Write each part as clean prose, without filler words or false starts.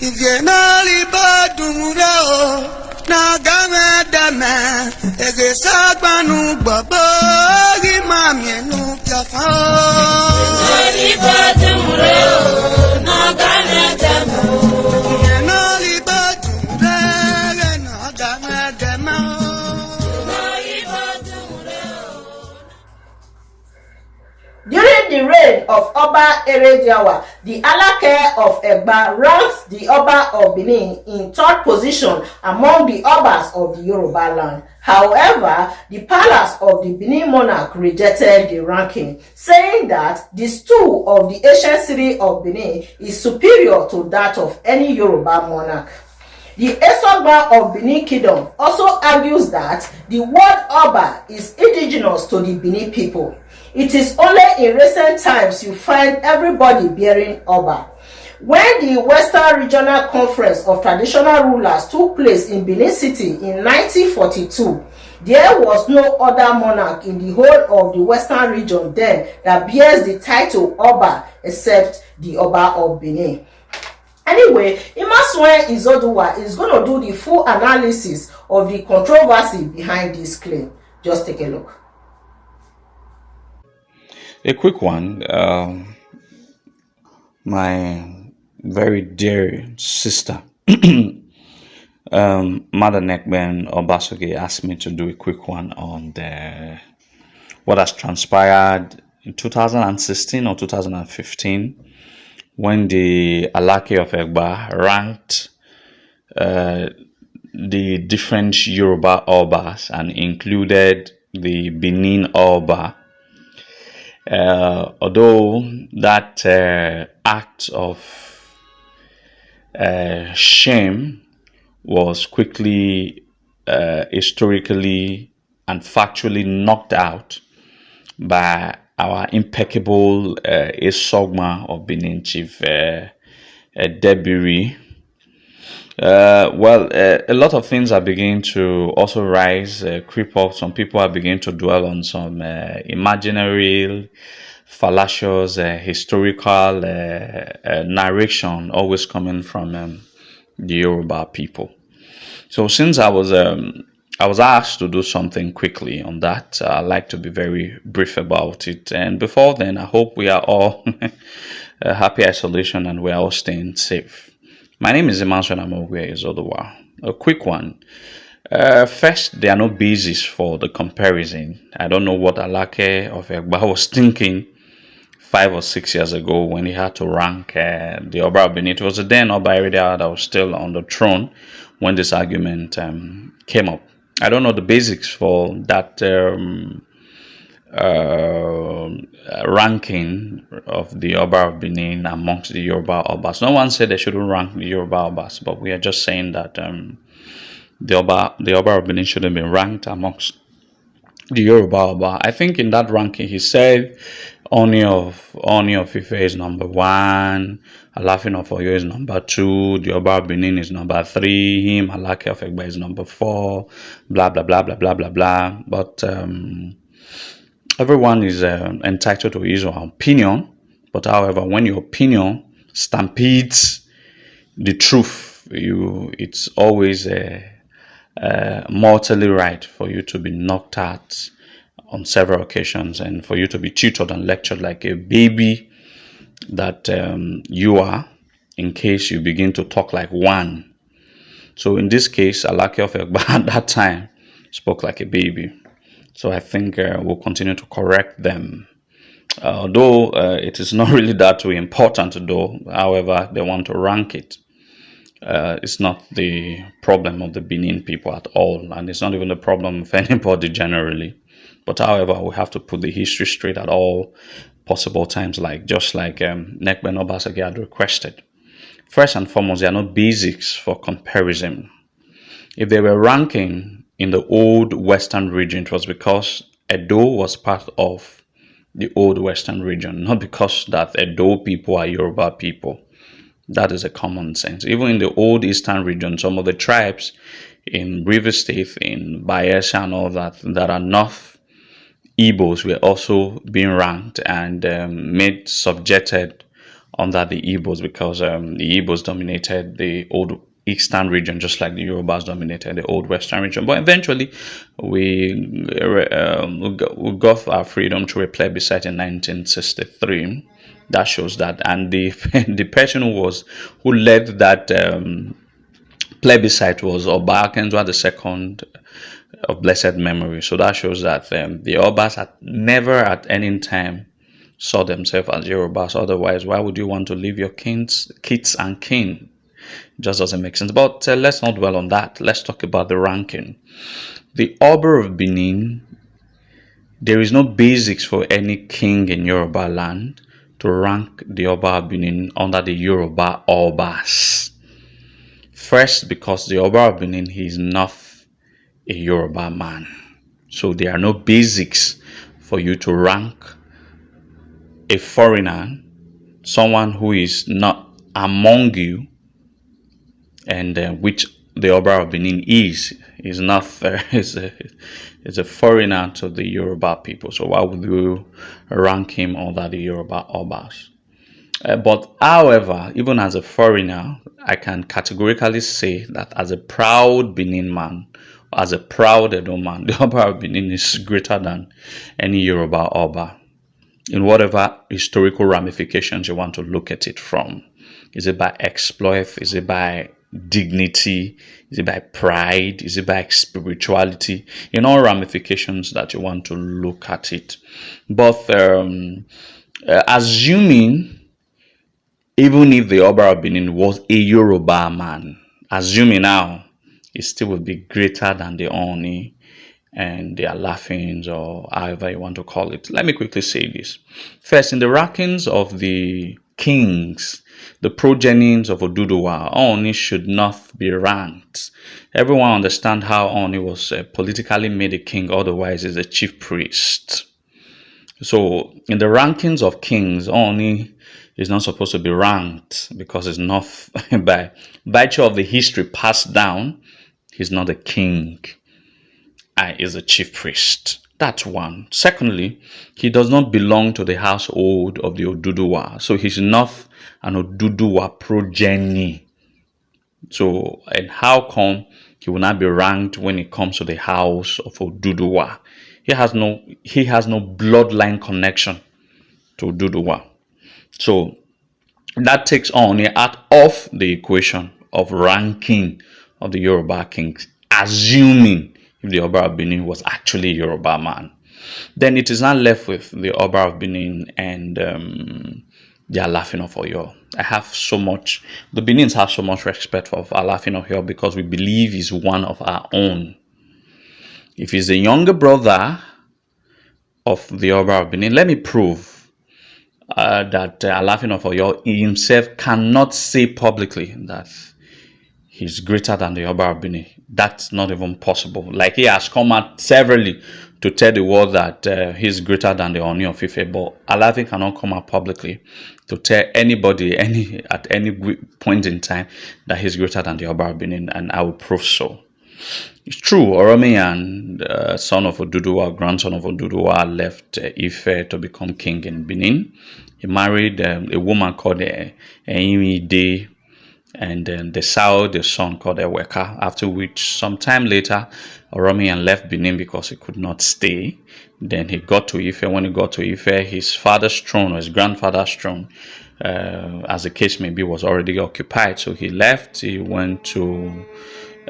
If you're not about to na game dame, ege sagbanu babo, gi mami nu piafa. Not about to na game dame. You're not about to na game dame. During the reign of Oba Erediawa, the Alake of Egba ranks the Oba of Benin in third position among the Obas of the Yoruba land. However, the palace of the Benin monarch rejected the ranking, saying that the stool of the ancient city of Benin is superior to that of any Yoruba monarch. The Esogba of Benin Kingdom also argues that the word Oba is indigenous to the Benin people. It is only in recent times you find everybody bearing Oba. When the Western Regional Conference of Traditional Rulers took place in Benin City in 1942, there was no other monarch in the whole of the Western region then that bears the title Oba except the Oba of Benin. Anyway, Imasuen Izoduwa is going to do the full analysis of the controversy behind this claim. Just take a look. A quick one. My very dear sister, Mother Nekben Obasoge, asked me to do a quick one on what has transpired in 2016 or 2015 when the Alake of Egba ranked the different Yoruba Obas and included the Benin Oba. Although that act of shame was quickly, historically and factually knocked out by our impeccable Esogma of Benin, Chief Debiri. A lot of things are beginning to also rise, creep up. Some people are beginning to dwell on some imaginary, fallacious, historical narration, always coming from the Yoruba people. So since I was asked to do something quickly on that, I'd like to be very brief about it. And before then, I hope we are all happy isolation and we are all staying safe. My name is Emmanuel Amogwe Izodowa. A quick one. First, there are no basis for the comparison. I don't know what Alake of Egba was thinking 5 or 6 years ago when he had to rank the Oba of Benin. It was the then Oba Erediawa that was still on the throne when this argument came up. I don't know the basics for that ranking of the Oba of Benin amongst the Yoruba Obas. No one said they shouldn't rank the Yoruba Obas, but we are just saying that the Oba of Benin shouldn't be ranked amongst the Yoruba Oba. I think in that ranking he said Oni of Ife is number 1, Alafin of Oyo is number 2, the Oba of Benin is number 3, him Alake of Egba is number 4, blah blah blah blah blah blah blah. But everyone is entitled to his own opinion, but however, when your opinion stampedes the truth, it's always mortally right for you to be knocked out on several occasions and for you to be tutored and lectured like a baby that you are, in case you begin to talk like one. So in this case, Alake of Egba at that time spoke like a baby. So I think we'll continue to correct them. Although it is not really that too important, though, however, they want to rank it. It's not the problem of the Benin people at all, and it's not even the problem of anybody generally. But however, we have to put the history straight at all possible times, just like Nekben Obasoge had requested. First and foremost, there are no basics for comparison. If they were ranking in the old Western region, it was because Edo was part of the old Western region, not because that Edo people are Yoruba people. That is a common sense. Even in the old Eastern region, some of the tribes in River State, in Bayelsa and all that are North Igbos were also being ranked and made subjected under the Igbos, because the Igbos dominated the old eastern region, just like the Yorubas dominated the old western region. But eventually, we got our freedom through a plebiscite in 1963. That shows that, and the the person who led that plebiscite was Oba Akintola II of blessed memory. So that shows that the Obas had never at any time saw themselves as Yorubas. Otherwise, why would you want to leave your kids and kin? Just doesn't make sense. But let's not dwell on that. Let's talk about the ranking. The Oba of Benin, there is no basics for any king in Yoruba land to rank the Oba of Benin under the Yoruba Obas. First, because the Oba of Benin, he is not a Yoruba man. So there are no basics for you to rank a foreigner, someone who is not among you, and which the Oba of Benin is not is a foreigner to the Yoruba people. So why would you rank him under the Yoruba Obas? But however, even as a foreigner, I can categorically say that as a proud Benin man, as a proud Edo man, the Oba of Benin is greater than any Yoruba Oba, in whatever historical ramifications you want to look at it from. Is it by exploit? Is it by dignity? Is it by pride? Is it by spirituality? In all ramifications that you want to look at it. But assuming, even if the Oba of Benin was a Yoruba man, assuming now, it still would be greater than the Oni and the Alafins, or however you want to call it. Let me quickly say this. First, in the rankings of the kings, the progenies of Oduduwa, Oni should not be ranked. Everyone understands how Oni was politically made a king, otherwise he's a chief priest. So in the rankings of kings, Oni is not supposed to be ranked because it's not by virtue of the history passed down. He's not a king. Is a chief priest. That's one. Secondly, he does not belong to the household of the Oduduwa. So he's not an Oduduwa progeny. So, and how come he will not be ranked when it comes to the house of Oduduwa? He has no bloodline connection to Oduduwa. So that takes Oni out of the equation of ranking of the Yoruba kings, assuming if the Oba of Benin was actually a Yoruba man. Then it is not left with the Oba of Benin and the Alafin of Oyo. The Benins have so much respect for Alafin of Oyo because we believe he's one of our own. If he's the younger brother of the Oba of Benin, let me prove that Alafin of Oyo himself cannot say publicly that he's greater than the Oba of Benin. That's not even possible. Like, he has come out severally to tell the world that he's greater than the Oni of Ife, but Alafin cannot come out publicly to tell anybody at any point in time that he's greater than the Oba of Benin, and I will prove so. It's true, Oromiyan, son of Oduduwa, grandson of Oduduwa, left Ife to become king in Benin. He married a woman called Eimide, and then they saw the son called Eweka, after which some time later Oromiyan left Benin because he could not stay. Then he got to Ife. When he got to Ife, his father's throne or his grandfather's throne, as the case may be, was already occupied. So he left. He went to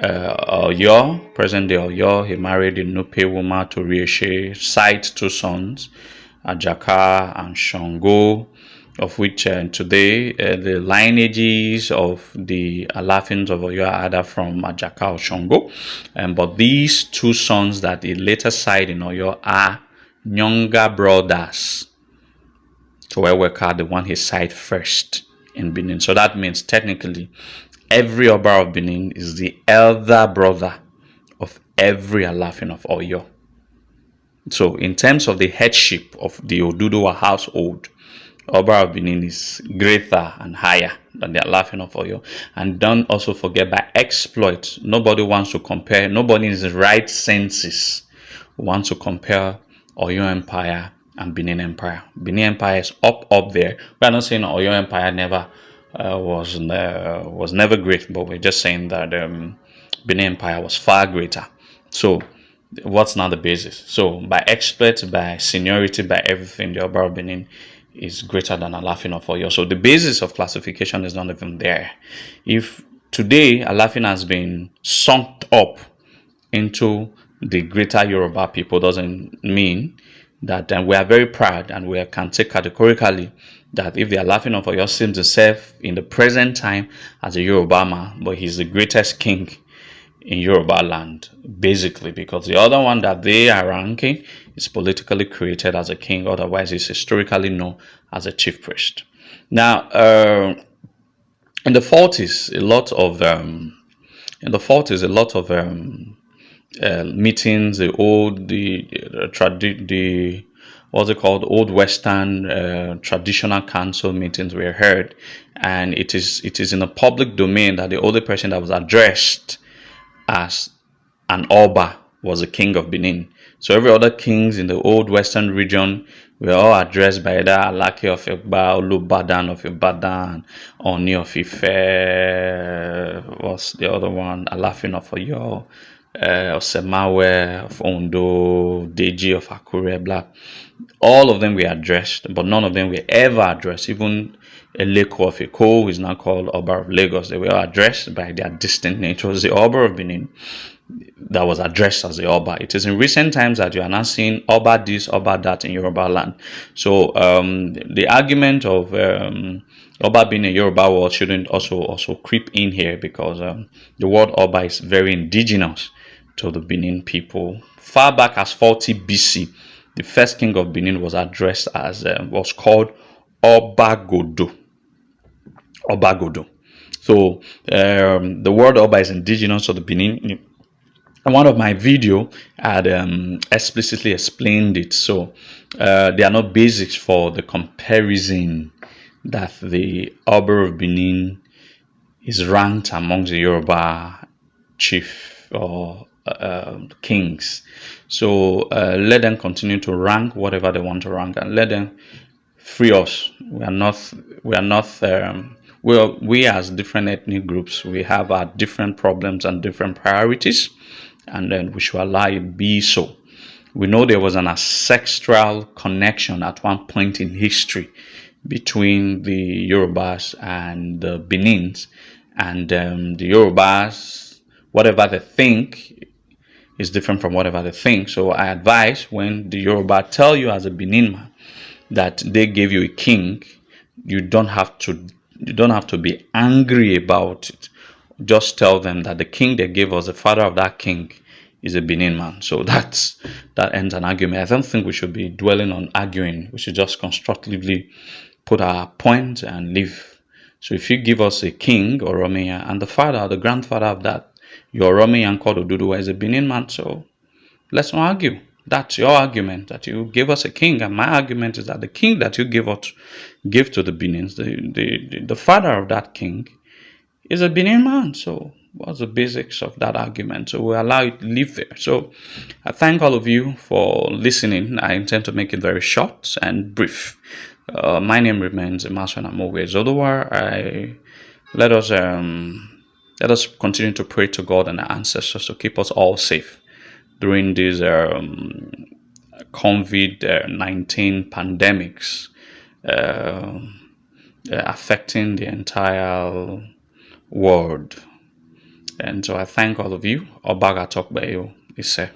Oyo, present day Oyo. He married a Nupe woman to Rieshe, sight 2 sons, Ajaka and Shango, of which today the lineages of the Alafins of Oyo are either from Ajaka or Shango, but these 2 sons that he later signed in Oyo are younger brothers to Eweka, the one he signed first in Benin. So that means technically every Oba of Benin is the elder brother of every Alafin of Oyo. So in terms of the headship of the Oduduwa household, Oba of Benin is greater and higher than the Alafin of Oyo. And don't also forget, by exploit, nobody wants to compare, nobody in his right senses wants to compare Oyo Empire and Benin Empire. Benin Empire is up there. We are not saying Oyo Empire never was never great, but we're just saying that Benin Empire was far greater. So what's now the basis? So by expert, by seniority, by everything, the Oba of Benin is greater than Alafin of Oyo. So the basis of classification is not even there. If today Alafin has been sunk up into the greater Yoruba people, doesn't mean that we are very proud and we can take categorically that if they are laughing of Oyo seems himself in the present time as a Yoruba man, but he's the greatest king in Yoruba land, basically, because the other one that they are ranking is politically created as a king, otherwise he's historically known as a chief priest. Now, in the 40s, a lot of meetings, what's it called, old Western traditional council meetings were held, and it is in a public domain that the only person that was addressed as an Oba was the king of Benin. So every other kings in the old Western region were all addressed by either Alake of Egba, Olubadan of Ibadan, Oni of Ife, what's the other one, Alafin of Oyo, Osemawe of Ondo, Deji of Akure, blah. All of them were addressed, but none of them were ever addressed. Even Alake of Eko, who is now called Oba of Lagos, they were all addressed by their distinct name. It was the Oba of Benin that was addressed as the Oba. It is in recent times that you are now seeing Oba this, Oba that in Yoruba land. So the argument of Oba being a Yoruba word shouldn't also creep in here, because the word Oba is very indigenous to the Benin people. Far back as 40 BC, the first king of Benin was addressed as was called Obagodo. Obagodo. So the word Oba is indigenous to the Benin. And one of my video had explicitly explained it. So there are no basics for the comparison that the Oba of Benin is ranked amongst the Yoruba chief or kings. So let them continue to rank whatever they want to rank, and let them free us. We as different ethnic groups, we have our different problems and different priorities, and then we should allow it be so. We know there was an ancestral connection at one point in history between the Yorubas and the Benins, and the Yorubas, whatever they think is different from whatever they think. So I advise, when the Yoruba tell you as a Benin man that they gave you a king, you don't have to be angry about it. Just tell them that the king they gave us, the father of that king, is a Benin man. So that ends an argument. I don't think we should be dwelling on arguing. We should just constructively put our point and leave. So if you give us a king, Oromiya, and the father, the grandfather of that, your Oromiyan called Oduduwa, is a Benin man, so let's not argue. That's your argument, that you gave us a king, and my argument is that the king that you give to the Benins, the father of that king, is a Benin man. So what's the basics of that argument? So we allow it to live there. So I thank all of you for listening. I intend to make it very short and brief. My name remains Emerson Amowe Zodowar. Let us continue to pray to God and our ancestors to keep us all safe during these COVID-19 pandemics affecting the entire world. And so I thank all of you. Obaga Tokbayo Ise.